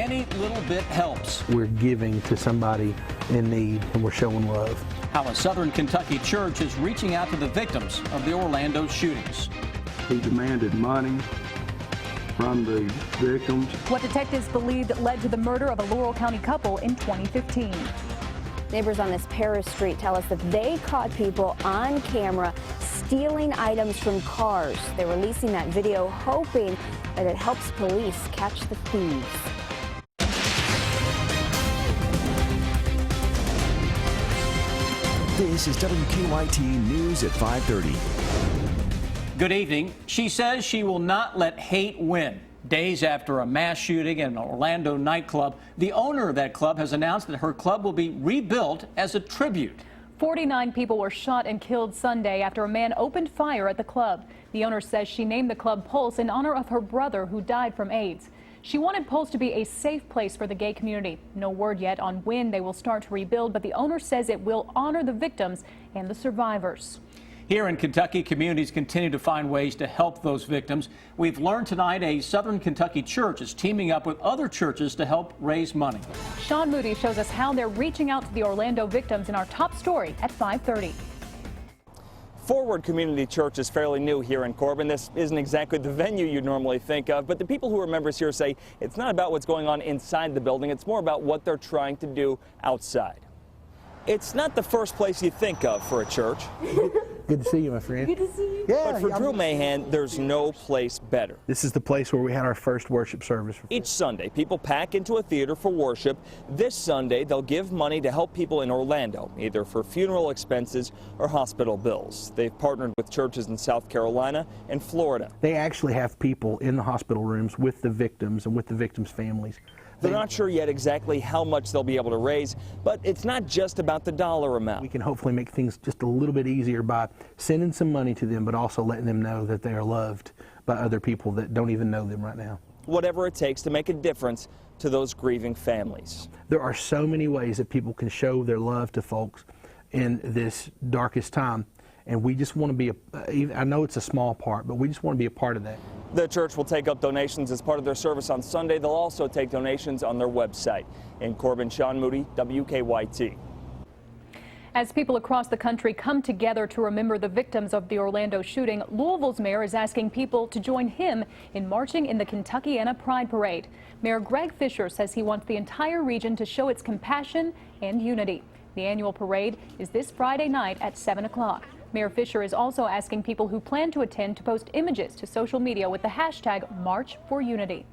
any little bit helps. We're giving to somebody in need, and we're showing love. How a Southern Kentucky church is reaching out to the victims of the Orlando shootings. He demanded money from the victims. What detectives believed led to the murder of a Laurel County couple in 2015. Neighbors on this Paris Street tell us that they caught people on camera stealing items from cars. They're releasing that video hoping that it helps police catch the thieves. This is WKYT News at 5:30. Good evening. She says she will not let hate win. Days after a mass shooting in an Orlando nightclub, the owner of that club has announced that her club will be rebuilt as a tribute. 49 people were shot and killed Sunday after a man opened fire at the club. The owner says she named the club Pulse in honor of her brother who died from AIDS. She wanted Pulse to be a safe place for the gay community. No word yet on when they will start to rebuild, but the owner says it will honor the victims and the survivors. Here in Kentucky, communities continue to find ways to help those victims. We've learned tonight a Southern Kentucky church is teaming up with other churches to help raise money. Sean Moody shows us how they're reaching out to the Orlando victims in our top story at 5:30. Forward Community Church is fairly new here in Corbin. This isn't exactly the venue you'd normally think of, but the people who are members here say it's not about what's going on inside the building, it's more about what they're trying to do outside. It's not the first place you think of for a church. Good to see you, my friend. Good to see you. Yeah, But for Drew Mahan, there's no place better. this is the place where we had our first worship service. Each Sunday, people pack into a theater for worship. This Sunday, they'll give money to help people in Orlando, either for funeral expenses or hospital bills. They've partnered with churches in South Carolina and Florida. They actually have people in the hospital rooms with the victims and with the victims' families. They're not sure yet exactly how much they'll be able to raise, but it's not just about the dollar amount. We can hopefully make things just a little bit easier by sending some money to them, but also letting them know that they are loved by other people that don't even know them right now. Whatever it takes to make a difference to those grieving families. There are so many ways that people can show their love to folks in this darkest time, and we just want to be I know it's a small part, but we just want to be a part of that. The church will take up donations as part of their service on Sunday. They'll also take donations on their website. In Corbin, Sean Moody, WKYT. As people across the country come together to remember the victims of the Orlando shooting, Louisville's mayor is asking people to join him in marching in the Kentuckiana Pride Parade. Mayor Greg Fisher says he wants the entire region to show its compassion and unity. The annual parade is this Friday night at 7 o'clock. Mayor Fisher is also asking people who plan to attend to post images to social media with the hashtag #MarchForUnity.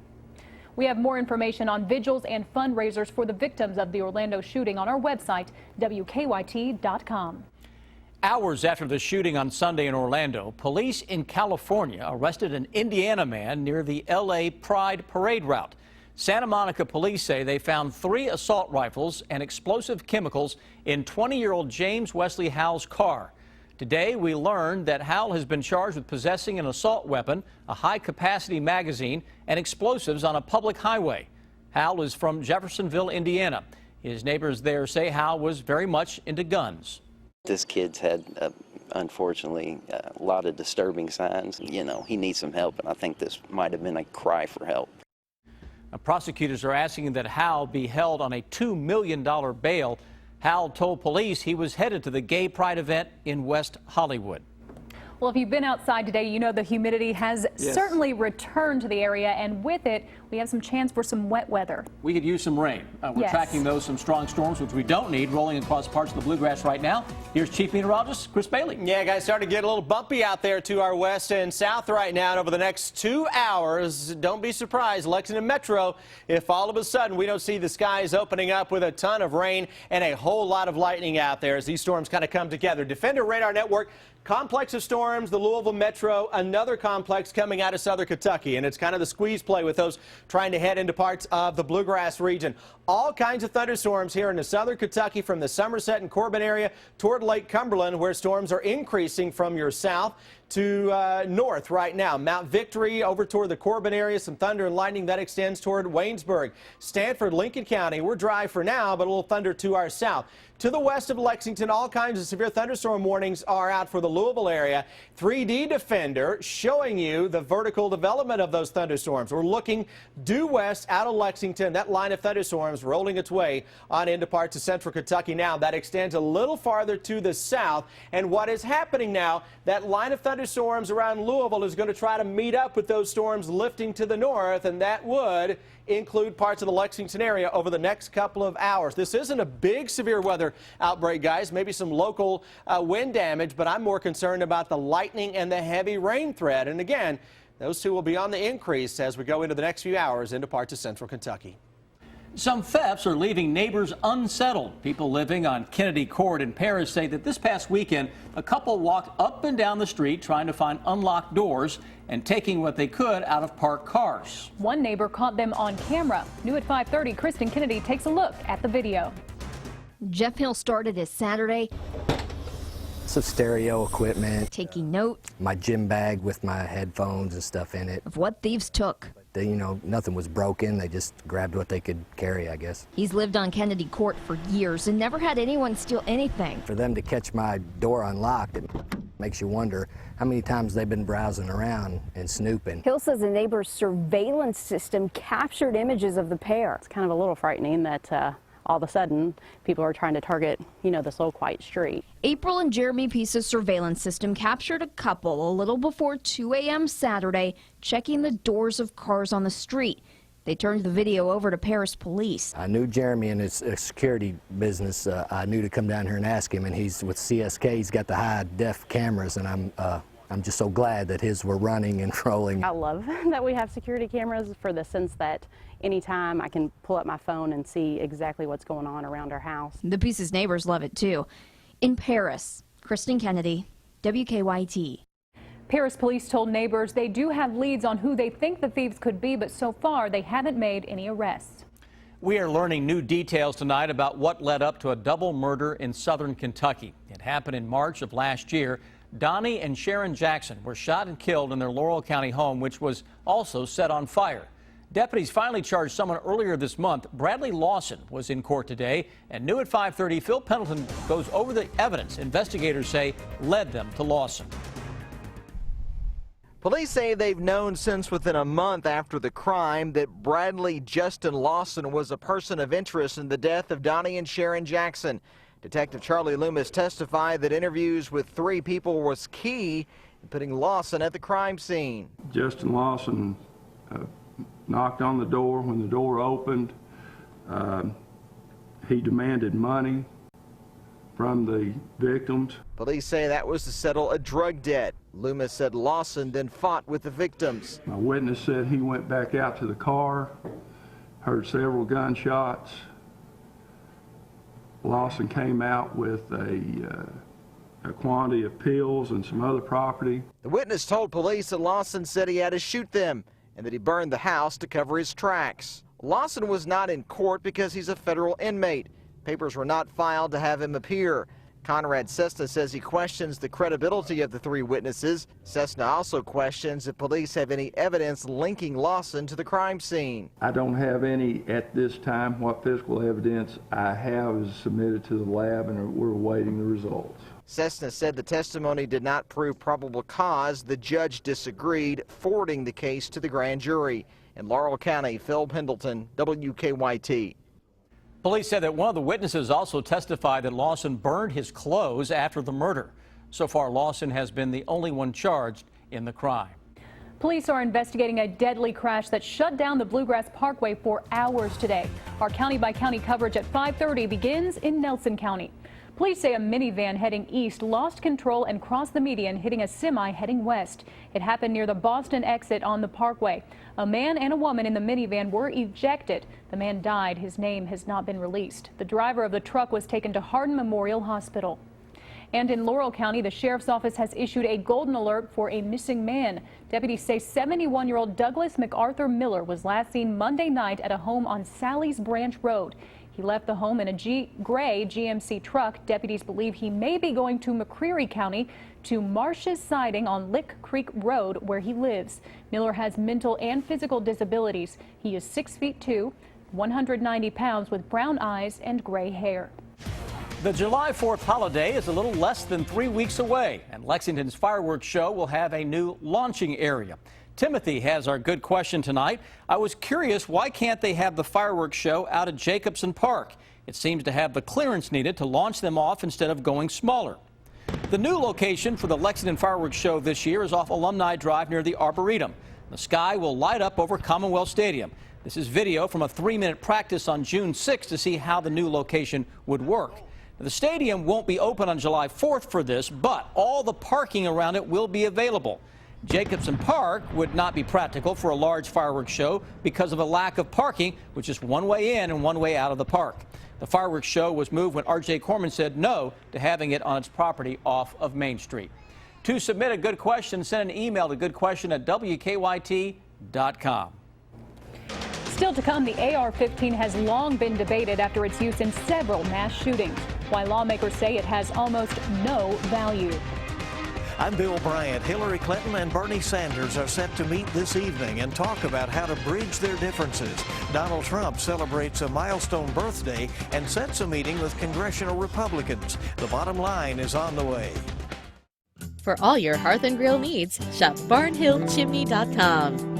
We have more information on vigils and fundraisers for the victims of the Orlando shooting on our website, WKYT.com. Hours after the shooting on Sunday in Orlando, police in California arrested an Indiana man near the LA Pride Parade route. Santa Monica police say they found 3 assault rifles and explosive chemicals in 20-year-old James Wesley Howell's car. Today, we learned that Howell has been charged with possessing an assault weapon, a high-capacity magazine, and explosives on a public highway. Howell is from Jeffersonville, Indiana. His neighbors there say Howell was very much into guns. This kid's had, unfortunately, a lot of disturbing signs. You know, he needs some help, and I think this might have been a cry for help. Prosecutors are asking that Howell be held on a $2 million bail. Howell told police he was headed to the Gay Pride event in West Hollywood. Well, if you've been outside today, you know the humidity has certainly returned to the area, and with it, we have some chance for some wet weather. We could use some rain. We're tracking those, some strong storms, which we don't need, rolling across parts of the bluegrass right now. Here's Chief Meteorologist Chris Bailey. Yeah, guys, starting to get a little bumpy out there to our west and south right now. And over the next 2 hours, don't be surprised, Lexington Metro, if all of a sudden we don't see the skies opening up with a ton of rain and a whole lot of lightning out there as these storms kind of come together. Defender Radar Network, complex of storms, the Louisville Metro, another complex coming out of southern Kentucky, and it's kind of the squeeze play with those trying to head into parts of the bluegrass region. All kinds of thunderstorms here in the southern Kentucky from the Somerset and Corbin area toward Lake Cumberland, where storms are increasing from your south to north right now. Mount Victory over toward the Corbin area, some thunder and lightning that extends toward Waynesburg. Stanford, Lincoln County, we're dry for now, but a little thunder to our south. To the west of Lexington, all kinds of severe thunderstorm warnings are out for the Louisville area. 3D Defender showing you the vertical development of those thunderstorms. We're looking due west out of Lexington. That line of thunderstorms rolling its way on into parts of central Kentucky now. That extends a little farther to the south. And what is happening now, that line of thunderstorms around Louisville is going to try to meet up with those storms lifting to the north, and that would include parts of the Lexington area over the next couple of hours. This isn't a big severe weather outbreak, guys. Maybe some local wind damage, but I'm more concerned about the lightning and the heavy rain threat. And again, those two will be on the increase as we go into the next few hours into parts of central Kentucky. Some thefts are leaving neighbors unsettled. People living on Kennedy Court in Paris say that this past weekend, a couple walked up and down the street trying to find unlocked doors and taking what they could out of parked cars. One neighbor caught them on camera. New at 5:30, Kristen Kennedy takes a look at the video. Jeff Hill started his Saturday some stereo equipment, taking note, my gym bag with my headphones and stuff in it. Of what thieves took. You know, nothing was broken. They just grabbed what they could carry, I guess. He's lived on Kennedy Court for years and never had anyone steal anything. For them to catch my door unlocked, it makes you wonder how many times they've been browsing around and snooping. Hill says a neighbor's surveillance system captured images of the pair. It's kind of a little frightening that all of a sudden people are trying to target, you know, this little quiet street. April and Jeremy Peace's surveillance system captured a couple a little before 2 a.m. Saturday checking the doors of cars on the street. They turned the video over to Paris police. I knew Jeremy and his security business. I knew to come down here and ask him, and he's with CSK. He's got the high-def cameras, and I'm just so glad that his were running and rolling. I love that we have security cameras for the sense that anytime I can pull up my phone and see exactly what's going on around our house. The Peace's neighbors love it too. In Paris, Kristen Kennedy, WKYT. Paris police told neighbors they do have leads on who they think the thieves could be, but so far they haven't made any arrests. We are learning new details tonight about what led up to a double murder in southern Kentucky. It happened in March of last year. Donnie and Sharon Jackson were shot and killed in their Laurel County home, which was also set on fire. Deputies finally charged someone earlier this month. Bradley Lawson was in court today, and new at 5:30, Phil Pendleton goes over the evidence investigators say led them to Lawson. Police say they've known since within a month after the crime that Bradley Justin Lawson was a person of interest in the death of Donnie and Sharon Jackson. Detective Charlie Loomis testified that interviews with 3 people was key in putting Lawson at the crime scene. Justin Lawson knocked on the door. When the door opened, he demanded money from the victims. Police say that was to settle a drug debt. Loomis said Lawson then fought with the victims. My witness said he went back out to the car, heard several gunshots. Lawson came out with a quantity of pills and some other property. The witness told police that Lawson said he had to shoot them and that he burned the house to cover his tracks. Lawson was not in court because he's a federal inmate. Papers were not filed to have him appear. Conrad Cessna says he questions the credibility of the 3 witnesses. Cessna also questions if police have any evidence linking Lawson to the crime scene. I don't have any at this time. What physical evidence I have is submitted to the lab, and we're awaiting the results. Cessna said the testimony did not prove probable cause. The judge disagreed, forwarding the case to the grand jury. In Laurel County, Phil Pendleton, WKYT. Police said that one of the witnesses also testified that Lawson burned his clothes after the murder. So far, Lawson has been the only one charged in the crime. Police are investigating a deadly crash that shut down the Bluegrass Parkway for hours today. Our county-by-county coverage at 5:30 begins in Nelson County. Police say a minivan heading east lost control and crossed the median, hitting a semi heading west. It happened near the Boston exit on the parkway. A man and a woman in the minivan were ejected. The man died. His name has not been released. The driver of the truck was taken to Hardin Memorial Hospital. And in Laurel County, the sheriff's office has issued a golden alert for a missing man. Deputies say 71-year-old Douglas MacArthur Miller was last seen Monday night at a home on Sally's Branch Road. He left the home in a gray GMC truck. Deputies believe he may be going to McCreary County to Marsh's Siding on Lick Creek Road, where he lives. Miller has mental and physical disabilities. He is 6'2", 190 pounds, with brown eyes and gray hair. The July 4th holiday is a little less than 3 weeks away, and Lexington's fireworks show will have a new launching area. Timothy has our good question tonight. I was curious, why can't they have the fireworks show out at Jacobson Park? It seems to have the clearance needed to launch them off instead of going smaller. The new location for the Lexington fireworks show this year is off Alumni Drive near the Arboretum. The sky will light up over Commonwealth Stadium. This is video from a 3-minute practice on June 6th to see how the new location would work. The stadium won't be open on July 4th for this, but all the parking around it will be available. Jacobson Park would not be practical for a large fireworks show because of a lack of parking, which is one way in and one way out of the park. The fireworks show was moved when R.J. Corman said no to having it on its property off of Main Street. To submit a good question, send an email to goodquestion@wkyt.com. Still to come, the AR-15 has long been debated after its use in several mass shootings, while lawmakers say it has almost no value. I'm Bill Bryant. Hillary Clinton and Bernie Sanders are set to meet this evening and talk about how to bridge their differences. Donald Trump celebrates a milestone birthday and sets a meeting with congressional Republicans. The bottom line is on the way. For all your hearth and grill needs, shop barnhillchimney.com.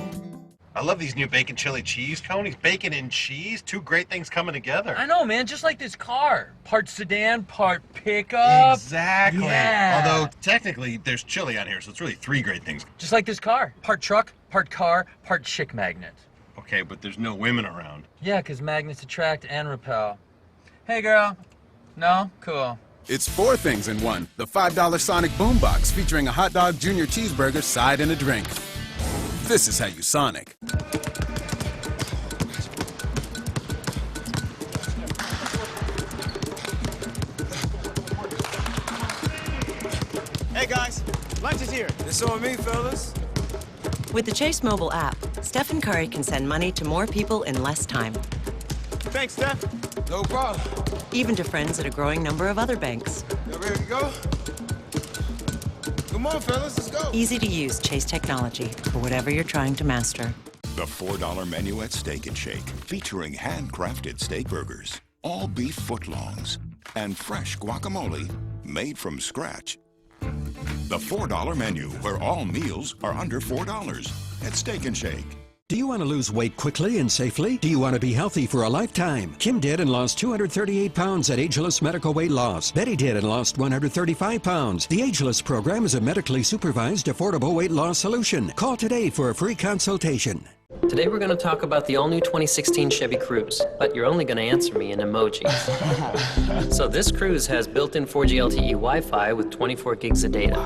I love these new bacon chili cheese conies. Bacon and cheese, two great things coming together. I know, man, just like this car. Part sedan, part pickup. Exactly. Yeah. Although, technically, there's chili on here, so it's really three great things. Just like this car. Part truck, part car, part chick magnet. Okay, but there's no women around. Yeah, because magnets attract and repel. Hey, girl. No? Cool. It's 4 things in one. The $5 Sonic Boombox featuring a hot dog, junior cheeseburger, side, and a drink. This is how you Sonic. Hey guys, lunch is here. This on me, fellas. With the Chase mobile app, Stephen Curry can send money to more people in less time. Thanks, Steph. No problem. Even to friends at a growing number of other banks. You ready to go? Come on, fellas, let's go. Easy to use Chase technology for whatever you're trying to master. The $4 menu at Steak and Shake, featuring handcrafted steak burgers, all beef footlongs, and fresh guacamole made from scratch. The $4 menu, where all meals are under $4 at Steak and Shake. Do you want to lose weight quickly and safely? Do you want to be healthy for a lifetime? Kim did and lost 238 pounds at Ageless Medical Weight Loss. Betty did and lost 135 pounds. The Ageless program is a medically supervised, affordable weight loss solution. Call today for a free consultation. Today we're going to talk about the all-new 2016 Chevy Cruze, but you're only going to answer me in emojis. So this Cruze has built-in 4G LTE Wi-Fi with 24 gigs of data.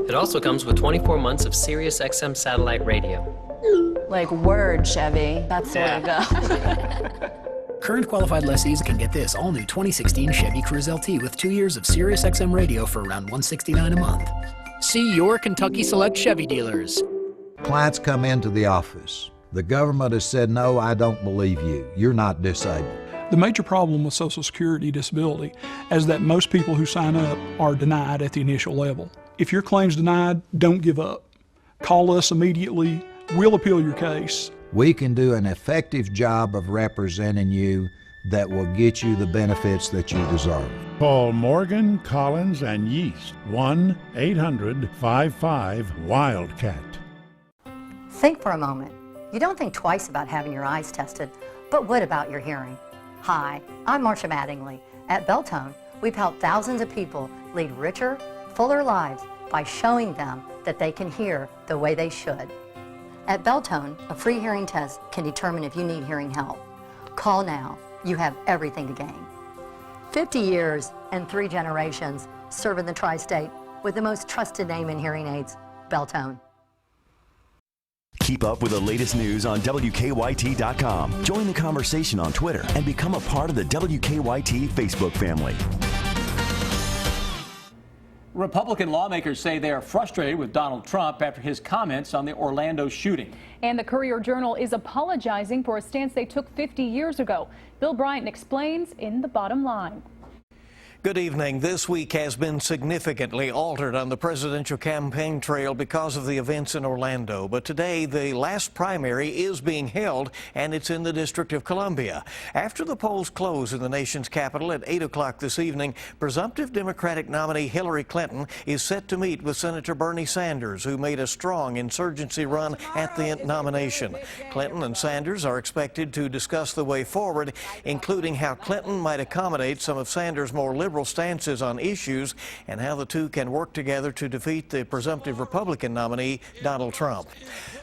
It also comes with 24 months of Sirius XM satellite radio. Like word, Chevy. That's the way to go. Current qualified lessees can get this all-new 2016 Chevy Cruze LT with 2 years of Sirius XM radio for around $169 a month. See your Kentucky Select Chevy dealers. Clients come into the office. The government has said, no, I don't believe you. You're not disabled. The major problem with Social Security disability is that most people who sign up are denied at the initial level. If your claim's denied, don't give up. Call us immediately. We'll appeal your case. We can do an effective job of representing you that will get you the benefits that you deserve. Call Morgan, Collins, and Yeast, 1-800-55-WILDCAT. Think for a moment. You don't think twice about having your eyes tested, but what about your hearing? Hi, I'm Marcia Mattingly. At Beltone, we've helped thousands of people lead richer, fuller lives by showing them that they can hear the way they should. At Beltone, a free hearing test can determine if you need hearing help. Call now. You have everything to gain. 50 years and 3 generations serving the tri-state with the most trusted name in hearing aids, Beltone. Keep up with the latest news on WKYT.com. Join the conversation on Twitter and become a part of the WKYT Facebook family. Republican lawmakers say they are frustrated with Donald Trump after his comments on the Orlando shooting. And the Courier-Journal is apologizing for a stance they took 50 years ago. Bill Bryant explains in The Bottom Line. Good evening. This week has been significantly altered on the presidential campaign trail because of the events in Orlando. But today, the last primary is being held, and it's in the District of Columbia. After the polls close in the nation's capital at 8 o'clock this evening, presumptive Democratic nominee Hillary Clinton is set to meet with Senator Bernie Sanders, who made a strong insurgency run at the nomination. Clinton and Sanders are expected to discuss the way forward, including how Clinton might accommodate some of Sanders' more liberal stances on issues and how the two can work together to defeat the presumptive Republican nominee, Donald Trump.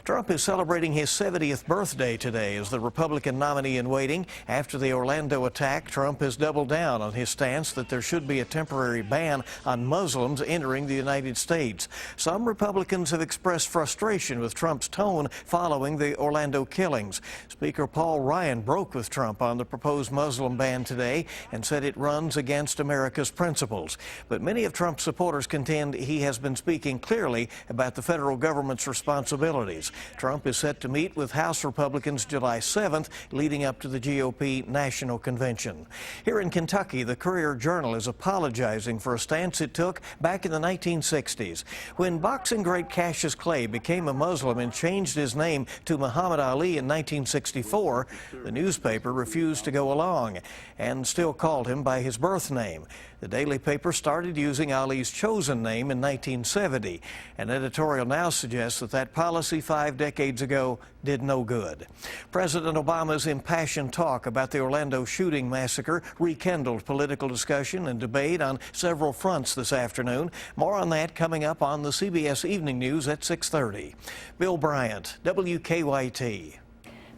Trump is celebrating his 70th birthday today as the Republican nominee in waiting. After the Orlando attack, Trump has doubled down on his stance that there should be a temporary ban on Muslims entering the United States. Some Republicans have expressed frustration with Trump's tone following the Orlando killings. Speaker Paul Ryan broke with Trump on the proposed Muslim ban today and said it runs against America's principles. But many of Trump's supporters contend he has been speaking clearly about the federal government's responsibilities. Trump is set to meet with House Republicans July 7th, leading up to the GOP National Convention. Here in Kentucky, the Courier-Journal is apologizing for a stance it took back in the 1960s. When boxing great Cassius Clay became a Muslim and changed his name to Muhammad Ali in 1964, the newspaper refused to go along and still called him by his birth name. The daily paper started using Ali's chosen name in 1970. An editorial now suggests that policy 5 decades ago did no good. President Obama's impassioned talk about the Orlando shooting massacre rekindled political discussion and debate on several fronts this afternoon. More on that coming up on the CBS Evening News at 6:30. Bill Bryant, WKYT.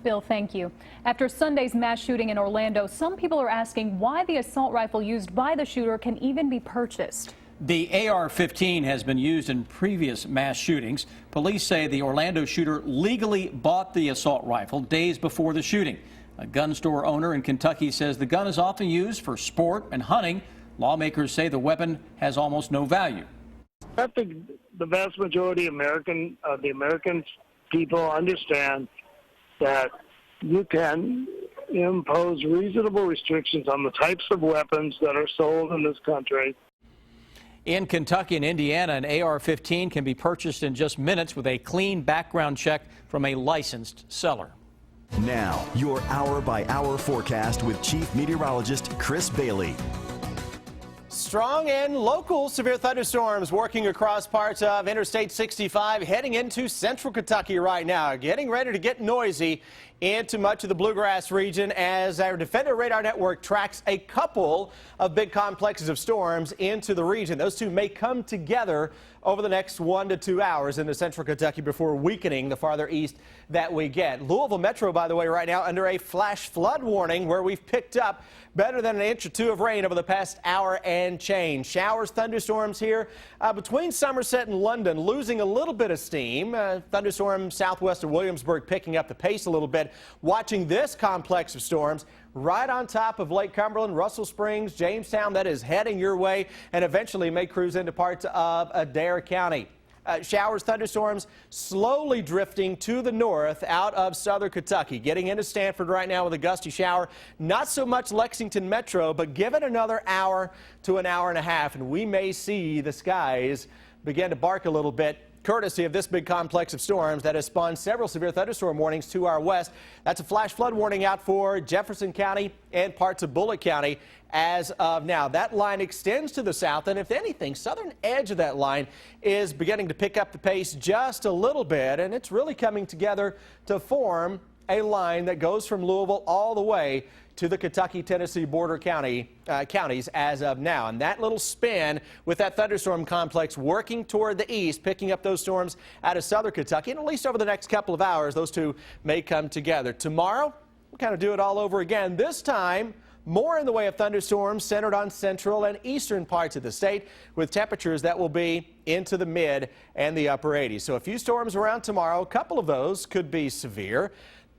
Bill, thank you. After Sunday's mass shooting in Orlando, some people are asking why the assault rifle used by the shooter can even be purchased. The AR-15 has been used in previous mass shootings. Police say the Orlando shooter legally bought the assault rifle days before the shooting. A gun store owner in Kentucky says the gun is often used for sport and hunting. Lawmakers say the weapon has almost no value. I think the vast majority of the American people understand that you can impose reasonable restrictions on the types of weapons that are sold in this country. In Kentucky and Indiana, an AR-15 can be purchased in just minutes with a clean background check from a licensed seller. Now, your hour-by-hour forecast with Chief Meteorologist Chris Bailey. Strong and local severe thunderstorms working across parts of Interstate 65, heading into central Kentucky right now, getting ready to get noisy into much of the Bluegrass region as our Defender Radar Network tracks a couple of big complexes of storms into the region. Those two may come together over the next 1 to 2 hours into central Kentucky before weakening the farther east that we get. Louisville Metro, by the way, right now under a flash flood warning where we've picked up better than 1 or 2 inches of rain over the past hour and change. Showers, thunderstorms here between Somerset and London, losing a little bit of steam. Thunderstorm southwest of Williamsburg picking up the pace a little bit. Watching this complex of storms right on top of Lake Cumberland, Russell Springs, Jamestown, that is heading your way and eventually may cruise into parts of Adair County. Showers, thunderstorms slowly drifting to the north out of southern Kentucky. Getting into Stanford right now with a gusty shower. Not so much Lexington Metro, but give it another hour to an hour and a half, and we may see the skies begin to bark a little bit, courtesy of this big complex of storms that has spawned several severe thunderstorm warnings to our west. That's a flash flood warning out for Jefferson County and parts of Bullitt County as of now. That line extends to the south, and if anything, southern edge of that line is beginning to pick up the pace just a little bit, and it's really coming together to form a line that goes from Louisville all the way to the Kentucky-Tennessee border counties as of now. And that little spin with that thunderstorm complex working toward the east, picking up those storms out of southern Kentucky, and at least over the next couple of hours, those two may come together. Tomorrow, we'll kind of do it all over again. This time, more in the way of thunderstorms centered on central and eastern parts of the state with temperatures that will be into the mid and the upper 80s. So a few storms around tomorrow. A couple of those could be severe.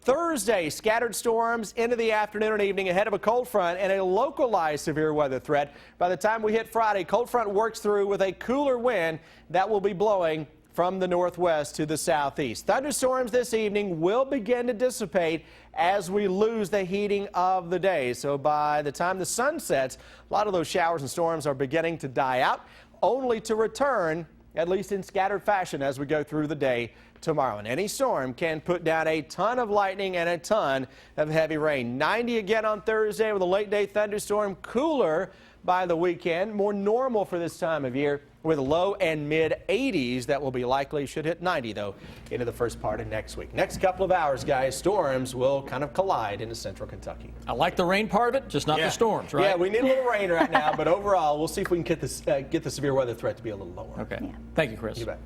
Thursday, scattered storms into the afternoon and evening ahead of a cold front and a localized severe weather threat. By the time we hit Friday, cold front works through with a cooler wind that will be blowing from the northwest to the southeast. Thunderstorms this evening will begin to dissipate as we lose the heating of the day. So by the time the sun sets, a lot of those showers and storms are beginning to die out, only to return, at least in scattered fashion, as we go through the day tomorrow. And any storm can put down a ton of lightning and a ton of heavy rain. 90 again on Thursday with a late day thunderstorm. Cooler by the weekend, more normal for this time of year with low and mid 80s that will be likely. Should hit 90 though into the first part of next week. Next couple of hours, guys, storms will kind of collide into central Kentucky. I like the rain part of it, just not the storms, right? Yeah, we need a little rain right now, but overall, we'll see if we can get the severe weather threat to be a little lower. Okay. Yeah. Thank you, Chris. You bet.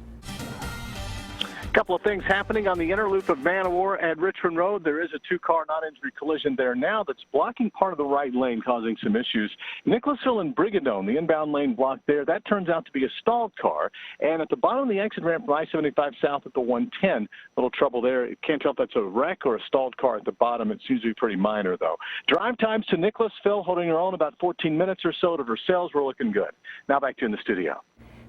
Couple of things happening on the inner loop of Man of War at Richmond Road. There is a two-car non-injury collision there now that's blocking part of the right lane, causing some issues. Nicholasville and Brigadoon, the inbound lane blocked there. That turns out to be a stalled car. And at the bottom of the exit ramp from I-75 south at the 110, little trouble there. Can't tell if that's a wreck or a stalled car at the bottom. It seems to be pretty minor, though. Drive times to Nicholasville holding their own about 14 minutes or so. To Versailles, we're looking good. Now back to you in the studio.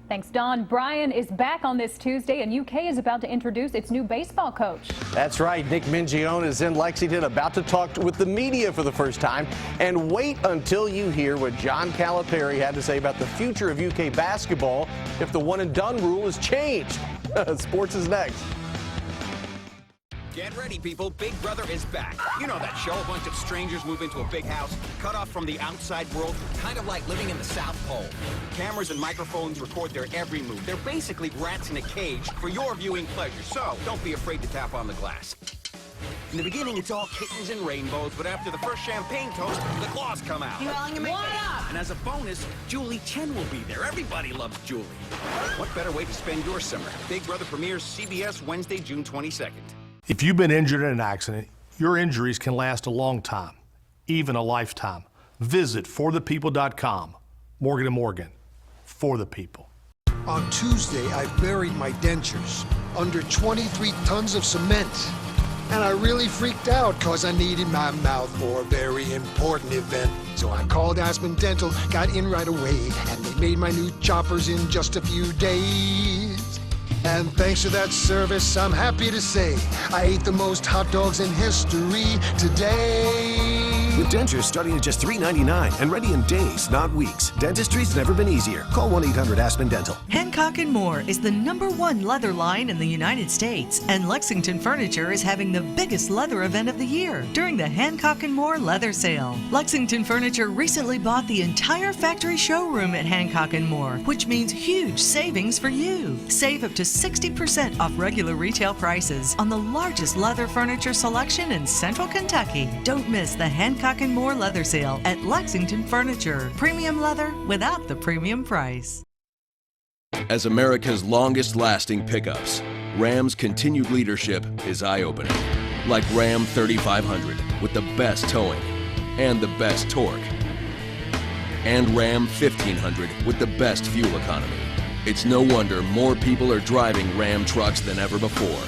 Thanks, Don. Brian is back on this Tuesday, and UK is about to introduce its new baseball coach. That's right. Nick Mingione is in Lexington, about to talk with the media for the first time. And wait until you hear what John Calipari had to say about the future of UK basketball if the one-and-done rule is changed. Sports is next. Get ready, people. Big Brother is back. You know that show, a bunch of strangers move into a big house, cut off from the outside world, kind of like living in the South Pole. Cameras and microphones record their every move. They're basically rats in a cage for your viewing pleasure, so don't be afraid to tap on the glass. In the beginning, it's all kittens and rainbows, but after the first champagne toast, the claws come out. What up? And as a bonus, Julie Chen will be there. Everybody loves Julie. What better way to spend your summer? Big Brother premieres CBS Wednesday, June 22nd. If you've been injured in an accident, your injuries can last a long time, even a lifetime. Visit forthepeople.com. Morgan & Morgan, for the people. On Tuesday, I buried my dentures under 23 tons of cement. And I really freaked out because I needed my mouth for a very important event. So I called Aspen Dental, got in right away, and they made my new choppers in just a few days. And thanks to that service, I'm happy to say I ate the most hot dogs in history today. With dentures starting at just $3.99 and ready in days, not weeks. Dentistry's never been easier. Call 1-800-ASPEN-DENTAL. Hancock & More is the #1 leather line in the United States, and Lexington Furniture is having the biggest leather event of the year during the Hancock & More Leather Sale. Lexington Furniture recently bought the entire factory showroom at Hancock & More, which means huge savings for you. Save up to 60% off regular retail prices on the largest leather furniture selection in Central Kentucky. Don't miss the Hancock & More Leather Sale at Lexington Furniture. Premium leather without the premium price. As America's longest-lasting pickups, Ram's continued leadership is eye-opening. Like Ram 3500 with the best towing and the best torque. And Ram 1500 with the best fuel economy. It's no wonder more people are driving Ram trucks than ever before.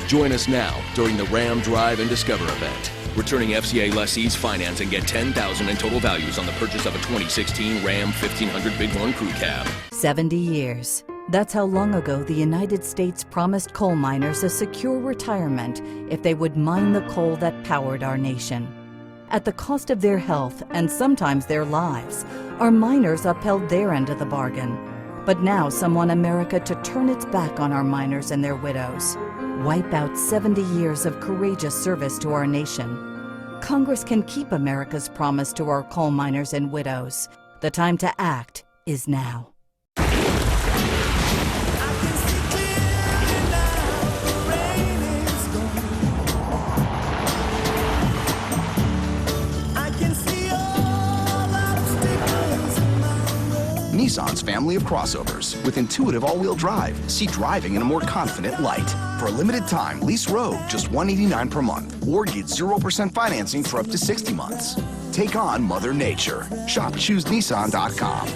Join us now during the Ram Drive and Discover event. Returning FCA lessees finance and get $10,000 in total values on the purchase of a 2016 Ram 1500 Bighorn Crew Cab. 70 years. That's how long ago the United States promised coal miners a secure retirement if they would mine the coal that powered our nation. At the cost of their health and sometimes their lives, our miners upheld their end of the bargain. But now some want America to turn its back on our miners and their widows. Wipe out 70 years of courageous service to our nation. Congress can keep America's promise to our coal miners and widows. The time to act is now. Nissan's family of crossovers with intuitive all-wheel drive. See driving in a more confident light. For a limited time, lease Rogue just $189 per month or get 0% financing for up to 60 months. Take on Mother Nature. Shop ChooseNissan.com.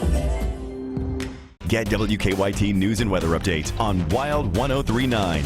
Get WKYT News and Weather Updates on Wild 1039.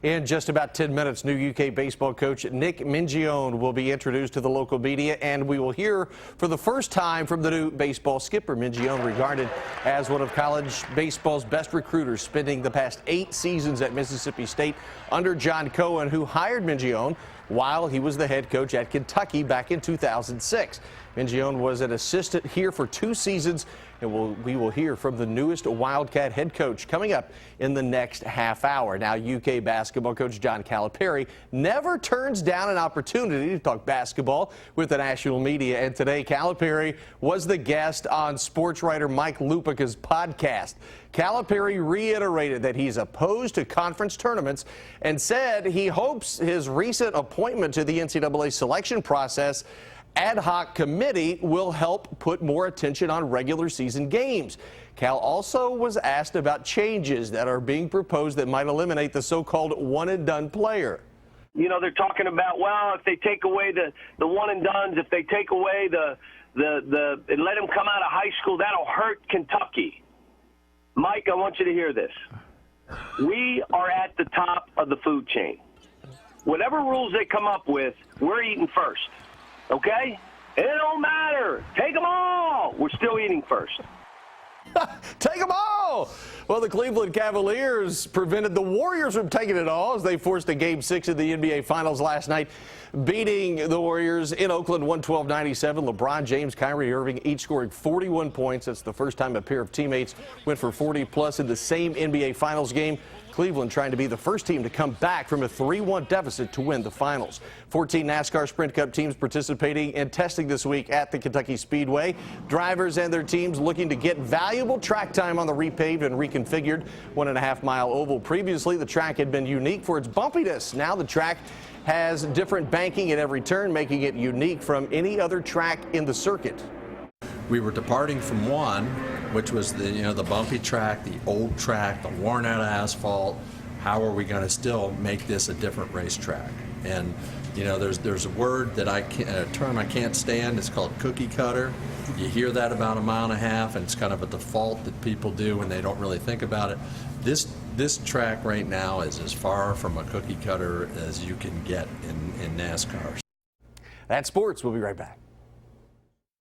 In just about 10 minutes, new UK baseball coach Nick Mingione will be introduced to the local media, and we will hear for the first time from the new baseball skipper. Mingione, regarded as one of college baseball's best recruiters, spending the past 8 seasons at Mississippi State under John Cohen, who hired Mingione while he was the head coach at Kentucky back in 2006. Mingione was an assistant here for 2 seasons, and we will hear from the newest Wildcat head coach coming up in the next half hour. Now, UK basketball coach John Calipari never turns down an opportunity to talk basketball with the national media, and today Calipari was the guest on sports writer Mike Lupica's podcast. Calipari reiterated that he's opposed to conference tournaments and said he hopes his recent appointment to the NCAA selection process ad hoc committee will help put more attention on regular season games. Cal also was asked about changes that are being proposed that might eliminate the so-called one-and-done player. You know, they're talking about, well, if they take away the one-and-dones, if they take away and let them come out of high school, that'll hurt Kentucky. Mike, I want you to hear this. We are at the top of the food chain. Whatever rules they come up with, we're eating first. Okay? It don't matter. Take them all. We're still eating first. Take them all! Well, the Cleveland Cavaliers prevented the Warriors from taking it all as they forced a Game 6 of the NBA Finals last night, beating the Warriors in Oakland 112-97. LeBron James, Kyrie Irving each scoring 41 points. That's the first time a pair of teammates went for 40-plus in the same NBA Finals game. Cleveland trying to be the first team to come back from a 3-1 deficit to win the finals. 14 NASCAR Sprint Cup teams participating in testing this week at the Kentucky Speedway. Drivers and their teams looking to get valuable track time on the repaved and reconfigured 1.5-mile oval. Previously, the track had been unique for its bumpiness. Now the track has different banking at every turn, making it unique from any other track in the circuit. We were departing from one, which was the bumpy track, the old track, the worn out asphalt. How are we going to still make this a different racetrack? And there's a word that a term I can't stand. It's called cookie cutter. You hear that about 1.5 miles, and it's kind of a default that people do when they don't really think about it. This track right now is as far from a cookie cutter as you can get in NASCAR. That's sports. We'll be right back.